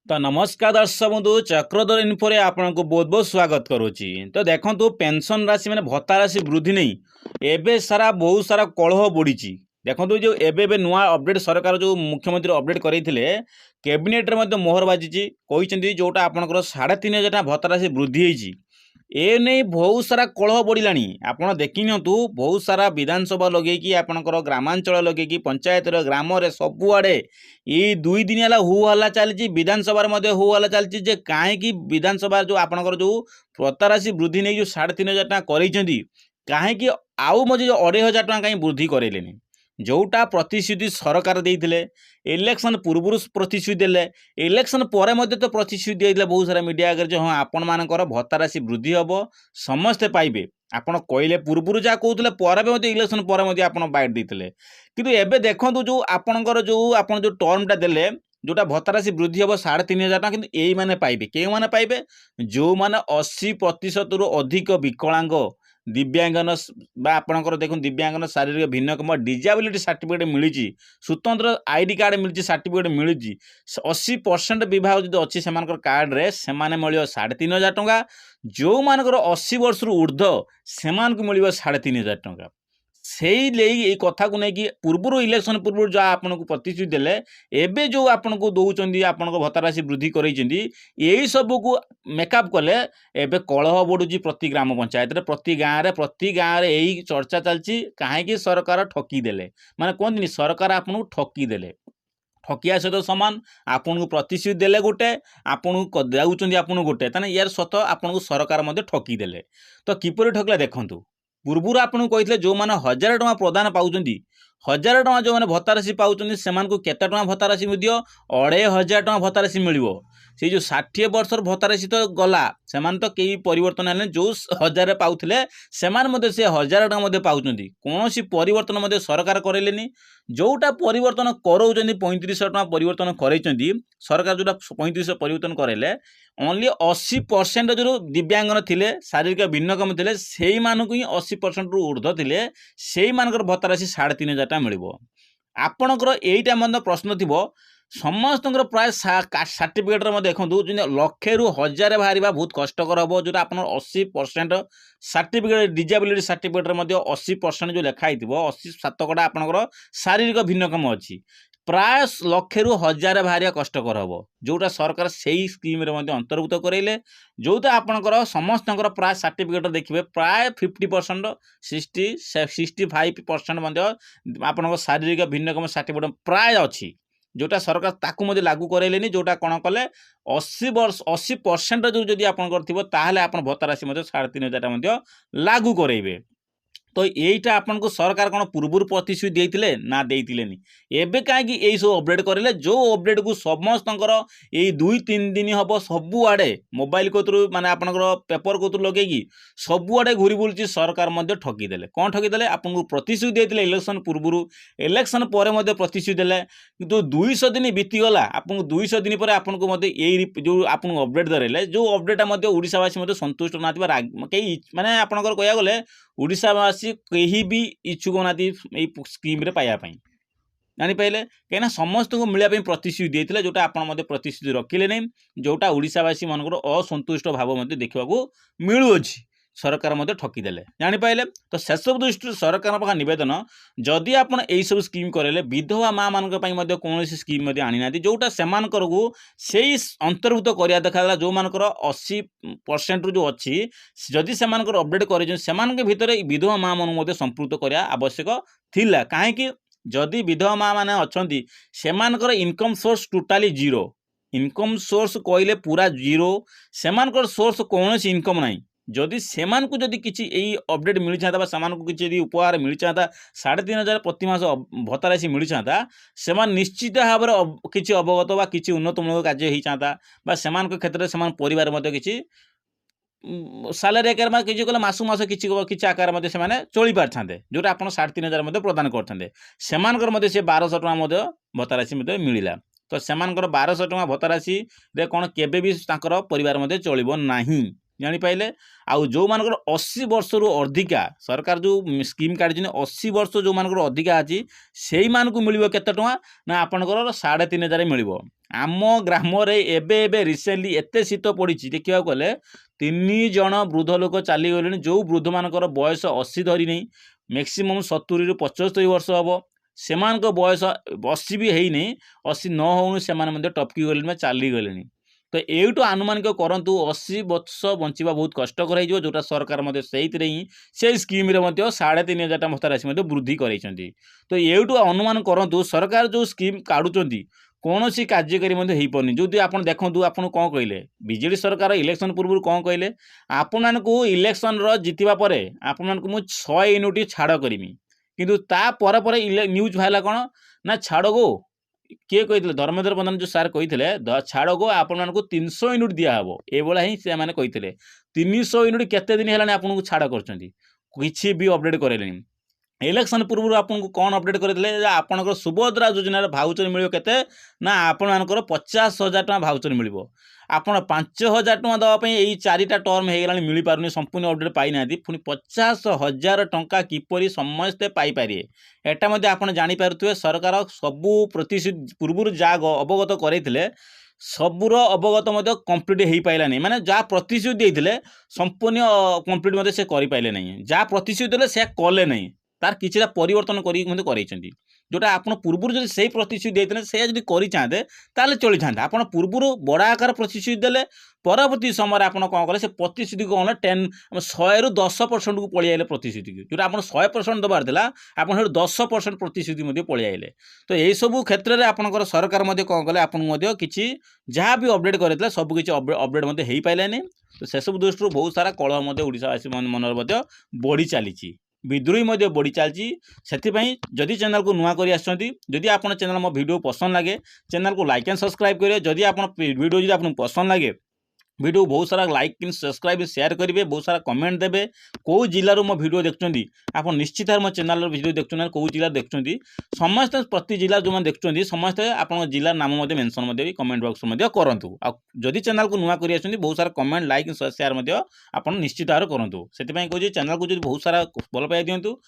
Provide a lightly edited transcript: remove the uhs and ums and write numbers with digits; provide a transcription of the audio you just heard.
तो नमस्कार दर्शक बंधु चक्रधर इन्फो आपन को बहुत बहुत स्वागत करुच्ची। तो देखो पेंशन राशि मैंने भत्ता राशि वृद्धि नहीं एवं सारा बहुत सारा कलह बढ़ी। देखो जो एबे नुआ अपडेट सरकार जो मुख्यमंत्री अपडेट करते कैबिनेट रे मोहर बाजी कहते जोटा आपंकर 3500 भत्ता राशि वृद्धि होती ए नहीं बहुत सारा कलह बढ़ला। आपड़ देखी नियंतु बहुत सारा विधानसभा लगे आपणकर ग्रामांचल लगे पंचायत ग्राम सबुआड़े ये 2 दिन है हु हल्ला चली विधानसभा हु हल्ला चलती कहीं विधानसभा जो आपणकर जो भत्ता राशि वृद्धि नहीं जो 3500 कर कहीं आउ मजे 2500 टଙ୍କା कहीं वृद्धि करें जोटा प्रतिश्रुति सरकार देते इलेक्शन पूर्व प्रतिश्रुति देले इलेक्शन पर तो प्रतिश्रुति देते बहुत सारा मीडिया आगे हाँ आपण मानकर भत्ता राशि वृद्धि हम समस्ते पाइबे आपड़ कहले पूर्व जहाँ कहते पर इलेक्शन पर आप बाइट देते किंतु एबे देखो जो आपणकर जो आप जो टर्मटा देले जोटा भत्ता राशि वृद्धि हम 3500 टଙ୍କା किंतु यही मैंने पाइबे क्यों मैंने पाइबे जो मैंने 80% अधिक विकलांग दिव्यांगन आपंकर देखो दिव्यांगन शारीरिक भिन्नक्षम डिजेबिलिटी सर्टिफिकेट मिली स्वतंत्र आईडी कार्ड मिली सर्टिफिकेट मिली 80% विभाग जो अच्छी से कार्ड रे से मिल 3500 टଙ୍କା जो मानकर 80 वर्ष ऊर्ध्व से मिल 3500 टଙ୍କା से ये कथा को लेकिन पूर्व इलेक्शन पूर्व जहाँ आपन को प्रतिश्रुति देले एबे जो आपन को दौरान आपन को भत्ता राशि वृद्धि यही सब को मेकअप कले एबे कलह बढ़ुची प्रति ग्राम पंचायत रे प्रति गाँव रे यही चर्चा चलती कहीं सरकार ठकी देले माने कहते सरकार आपन को ठकी देले ठकिया सहित सामान आपन को प्रतिश्रुति देले गोटे आपन को दउचंदी आपन गोटे ताने यार सत आपन को सरकार ठकी देले तो किपरि ठकला देखंतु पूर्व आपको कहते जो मैंने 1000 टଙ୍କା प्रदान पाँच 1000 टଙ୍କା जो मैंने भत्ता राशि पाँच से केते टଙ୍କା भत्ता राशि 2500 टଙ୍କା भत्ता राशि मिल से जो 60 वर्ष भत्ता राशि तो गला से तो कई परिवर्तन है जो 1000 पाऊले से 1000 टଙ୍କା पाँच कौन परिवर्तन सरकार करें जोटा परिवर्तन कराऊँ 3500 टଙ୍କା परिवर्तन कर सरकार जोटा 3500 परिवर्तन करें ओनली 80% जो दिव्यांगन थे शारीरिक भिन्नक्षम थे से ही 80% ऊर्ध्व थे से भत्ता राशि 3500 टଙ୍କା मिल आपणकर यहीटा प्रश्न थी समस्त प्राय सर्टिफिकेट देखो लक्षे रु 1000 बाहर बहुत कष्टकर हम जो आप 80% सर्टिफिकेट डिजेबिलिटी सर्टिफिकेट 80% जो लिखाई 80% आपंकर शारीरिक भिन्नक्षम अच्छी प्राय लक्षे रु 1000 बाहर कष्टकर हम जोटा सरकार से ही स्कीम अंतर्भुक्त करेले जोटा आपंकर समस्त प्राय सर्टिफिकेट देखिए प्राय 50% 65% आपंकर शारीरिक भिन्नक्षम सर्टिफिकेट प्राय अच्छी जोटा सरकार ताकू लागू करें जोटा कौन कले 80% जो आपंकर आप भत्ता राशि 3500 टଙ୍କା लागू करेंगे तो यहीटा आपन को सरकार कौन पूर्व प्रतिश्रुति देते ना देते एबे कहीं यही सब अपडेट करें जो अपडेट को समस्त यही 2-3 दिन हम सबुआड़े मोबाइल कतु माने आपनकर पेपर कतु लगे सबुआड़े घूरी बुलूची सरकार ठकीदे कौन ठकीदे आपको प्रतिश्रुति देते इलेक्शन पूर्व इलेक्शन पर प्रतिश्रुति देते किंतु 200 दिन बीतीगला आपको 200 दिन पर आपको यही जो आपको अपडेट धरेले जो अपडेटा ओडिशावासी संतुष्ट ना कई माने आपनकर कह गले ओडिशावासी कहीं भी इच्छुक ना स्कीम रे पाइबापी जापारे कहीं समस्त को मिलने प्रतिश्रुति देते जोटा आप प्रतिश्रुति रखिले नहीं जोटा ओडिशावासी मानकर असंतुष्ट भाव देखा मिलुअछि सरकार ठकीदे जापारे तो सेसब दृष्टि सरकार नवेदन जदि आप सब स्कीम करें विधवा माँ मान कौन स्कीम आनी ना जोटा से अंतर्भुक्त करा देखा जो मानकर 80% जो अच्छी जदि से अपडेट कर भितर विधवा माँ मान संपृक्त करा आवश्यक थिला कहीं जदि विधवा माँ मैंने अच्छा से income source totally zero income source कहले पूरा जीरो से सोर्स कौन इनकम ना जदि सेमान को जदि किसी यही अपडेट मिल जाता किसी उपहार मिल जाता 3500 प्रति मास भत्ता राशि मिल जाता से निश्चित भाव किसी अवगत व किसी उन्नतमूलक कार्य हो जाता से क्षेत्र में परिवार किसी सालारी आकार किसी कले मासु मास किसी आकार से चली पारते जोटा आप 3500 प्रदान करते से 1200 टଙ୍କା भत्ता राशि मिलला तो से 1200 टଙ୍କା भत्ता राशि कौन केबे भी परिवार चलिब नहीं जापारे आउ जो मानकर 80 वर्ष रु अधिका सरकार जो स्कीम काढ़ी 80 वर्ष जो मानकर अधिका अच्छी से मिल केते टଙ୍କା ना आपंकर 3500 मिल आम ग्राम एबे एबे रिसेंटली एते शीत पड़ी देखा गले 3 जण वृद्ध लोक चलीगले जो वृद्ध मानकर बयस 80 धरी नहीं मैक्सिमम 70 ରୁ 75 वर्ष हम से बयस 80 भी है नहीं 80 न हो से टपकी गले चलीगले तो यू आनुमानिक करूँ 80 वर्ष बंचा बहुत कष्टकर हो जोटा सरकार से ही से स्कीम 3500 भत्ता राशि वृद्धि कर तो यू अनुमान करूँ सरकार जो स्कीम काढ़ुंट कौन सी कार्यकारी हो पारनी जो आप देखूँ आपन कौन कहले बीजेडी सरकार इलेक्शन पूर्व कौन कहले आपण को इलेक्शन जितवा पर आपण को 100 यूनिट छाड़ करमी किंतु न्यूज बाहर कौन ना छाड़ गो किए कही धर्मेंद्र प्रधान जो सार कही छाड़ गो आपण को 300 यूनिट दिहब एभला ही से मैंने कही 300 यूनिट केते दिन है आपको छाड़ कर भी अपडेट करें इलेक्शन पूर्व आपको कौन अपडेट करते आपंकर सुभद्रा योजन भाउचर मिल के ना आपर 50,000 टका भाउचर मिल आप 5,000 टका देवाई यही 4टा टर्म हो गला मिल पारे संपूर्ण अपडेट पाई ना पुणी 50,000 टंका किपर समस्ते पाइपर एटा आप जापे सरकार सबू प्रतिश्रुति पूर्व जहाँ अवगत करते सबूर अवगत कंप्लीट हो पारानी माने जहाँ प्रतिश्रुति देते संपूर्ण कंप्लीट से करें नहीं जहाँ प्रतिश्रुति देते से कले नहीं तार किसी परिवर्तन कर जोटा आप पूर्व जो से प्रतिश्रुति देते से जब कर चाहते चली था आप पूर्व बड़ा आकार प्रतिश्रुति देले परवर्ती समय आप कौन कले से प्रतिश्रुति कौन 100 ରୁ 10% को पलि आए प्रतिश्रुति जो आप 100% देवार था आप 10% प्रतिश्रुति पलि आए तो यही सब क्षेत्र में आपंकर सरकार कौन कले आपको किसी जहाँ भी अपडेट करते सबकि अपडेट हो पारानी तो से सब दृष्टि बहुत सारा कलह ओडिशावासी मन बढ़ी चली विद्रोही बढ़ी चलती से जदि चैनल को नुआ कर जदि आप चैनल मो वीडियो पसंद लगे चैनल को लाइक एंड सब्सक्राइब करेंगे जदि आप वीडियो जो आपको पसंद लगे वीडियो बहुत सारा लाइक सब्सक्राइब शेयर करेंगे बहुत सारा कमेंट देवे कौ जिलूर मो वीडियो देखुं आप निश्चित मो चैनल वीडियो देखुं कौ जिला देखुं समस्त प्रति जिला जो देखुं समस्ते आप जिलार नाम मेंशन कमेंट बॉक्स में करूँ आदि चैनल को नुआ कर बहुत सारा कमेंट लाइक शेयर आप निश्चित भाव करूँ से कहूँ चैनल को जो बहुत सारा भल पाई दिंतु